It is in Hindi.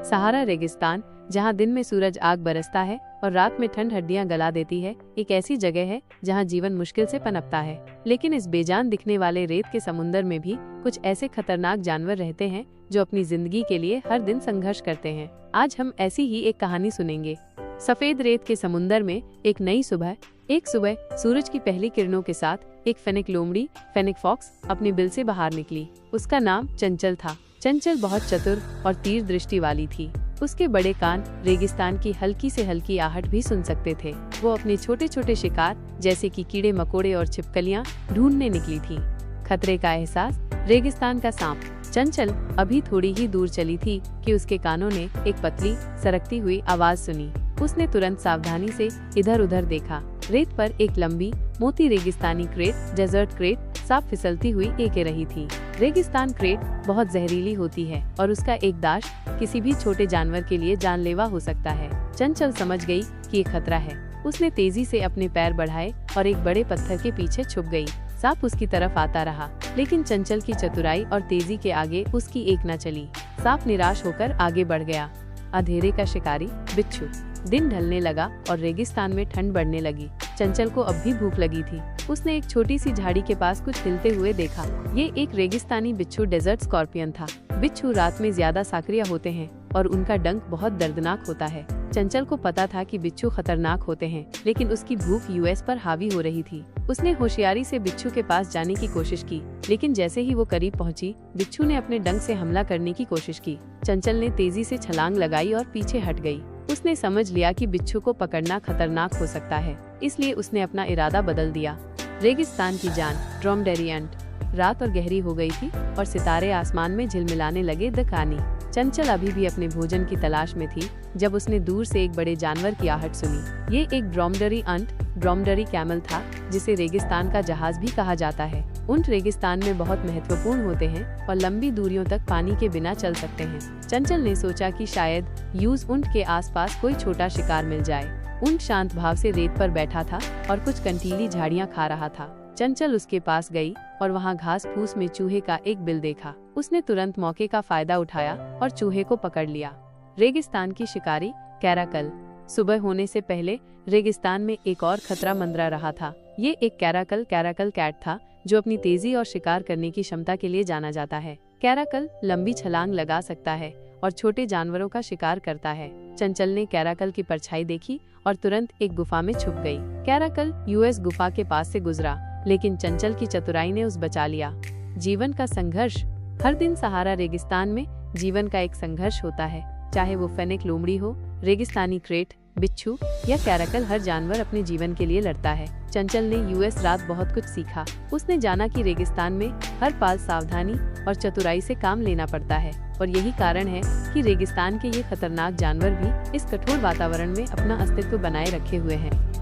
सहारा रेगिस्तान, जहां दिन में सूरज आग बरसता है और रात में ठंड हड्डियां गला देती है, एक ऐसी जगह है जहां जीवन मुश्किल से पनपता है। लेकिन इस बेजान दिखने वाले रेत के समुंदर में भी कुछ ऐसे खतरनाक जानवर रहते हैं जो अपनी जिंदगी के लिए हर दिन संघर्ष करते हैं। आज हम ऐसी ही एक कहानी सुनेंगे। सफेद रेत के समुंदर में एक नई सुबह। एक सुबह सूरज की पहली किरणों के साथ एक फेनिक लोमड़ी, फेनिक फॉक्स, अपनी बिल से बाहर निकली। उसका नाम चंचल था। चंचल बहुत चतुर और तीर दृष्टि वाली थी। उसके बड़े कान रेगिस्तान की हल्की से हल्की आहट भी सुन सकते थे। वो अपने छोटे छोटे शिकार जैसे कि कीड़े मकोड़े और छिपकलियां ढूंढने निकली थी। खतरे का एहसास, रेगिस्तान का सांप। चंचल अभी थोड़ी ही दूर चली थी कि उसके कानों ने एक पतली सरकती हुई आवाज सुनी। उसने तुरंत सावधानी से इधर उधर देखा। रेत पर एक लंबी मोटी रेगिस्तानी क्रेट, डेजर्ट क्रेट, साफ फिसलती हुई एके रही थी। रेगिस्तान क्रेट बहुत जहरीली होती है और उसका एक दाश किसी भी छोटे जानवर के लिए जानलेवा हो सकता है। चंचल समझ गई कि ये खतरा है। उसने तेजी से अपने पैर बढ़ाए और एक बड़े पत्थर के पीछे छुप गई। सांप उसकी तरफ आता रहा, लेकिन चंचल की चतुराई और तेजी के आगे उसकी एक न चली। सांप निराश होकर आगे बढ़ गया। अंधेरे का शिकारी, बिच्छू। दिन ढलने लगा और रेगिस्तान में ठंड बढ़ने लगी। चंचल को अब भी भूख लगी थी। उसने एक छोटी सी झाड़ी के पास कुछ हिलते हुए देखा। ये एक रेगिस्तानी बिच्छू, डेजर्ट स्कॉर्पियन था। बिच्छू रात में ज्यादा सक्रिय होते हैं और उनका डंक बहुत दर्दनाक होता है। चंचल को पता था कि बिच्छू खतरनाक होते हैं, लेकिन उसकी भूख यूएस पर हावी हो रही थी। उसने होशियारी से बिच्छू के पास जाने की कोशिश की, लेकिन जैसे ही वो करीब पहुंची, बिच्छू ने अपने डंक से हमला करने की कोशिश की। चंचल ने तेजी से छलांग लगाई और पीछे हट गई। उसने समझ लिया कि बिच्छू को पकड़ना खतरनाक हो सकता है, इसलिए उसने अपना इरादा बदल दिया। रेगिस्तान की जान, ड्रोमेडेरी अंट। रात और गहरी हो गई थी और सितारे आसमान में झिलमिलाने लगे। द कहानी। चंचल अभी भी अपने भोजन की तलाश में थी जब उसने दूर से एक बड़े जानवर की आहट सुनी। ये एक ड्रोमेडेरी अंट, ड्रोमेडेरी कैमल था, जिसे रेगिस्तान का जहाज भी कहा जाता है। ऊंट रेगिस्तान में बहुत महत्वपूर्ण होते हैं और लंबी दूरियों तक पानी के बिना चल सकते हैं। चंचल ने सोचा कि शायद यूज ऊंट के आसपास कोई छोटा शिकार मिल जाए। ऊंट शांत भाव से रेत पर बैठा था और कुछ कंटीली झाड़ियां खा रहा था। चंचल उसके पास गई और वहां घास फूस में चूहे का एक बिल देखा। उसने तुरंत मौके का फायदा उठाया और चूहे को पकड़ लिया। रेगिस्तान की शिकारी, कैराकल। सुबह होने से पहले रेगिस्तान में एक और खतरा मंडरा रहा था। ये एक कैराकल कैट था, जो अपनी तेजी और शिकार करने की क्षमता के लिए जाना जाता है। कैराकल लंबी छलांग लगा सकता है और छोटे जानवरों का शिकार करता है। चंचल ने कैराकल की परछाई देखी और तुरंत एक गुफा में छुप गई। कैराकल यूएस गुफा के पास से गुजरा, लेकिन चंचल की चतुराई ने उस बचा लिया। जीवन का संघर्ष। हर दिन सहारा रेगिस्तान में जीवन का एक संघर्ष होता है, चाहे वो फेनिक लोमड़ी हो, रेगिस्तानी क्रेट, बिच्छू या कैराकल। हर जानवर अपने जीवन के लिए लड़ता है। चंचल ने यूएस रात बहुत कुछ सीखा। उसने जाना कि रेगिस्तान में हर पाल सावधानी और चतुराई से काम लेना पड़ता है, और यही कारण है कि रेगिस्तान के ये खतरनाक जानवर भी इस कठोर वातावरण में अपना अस्तित्व बनाए रखे हुए हैं।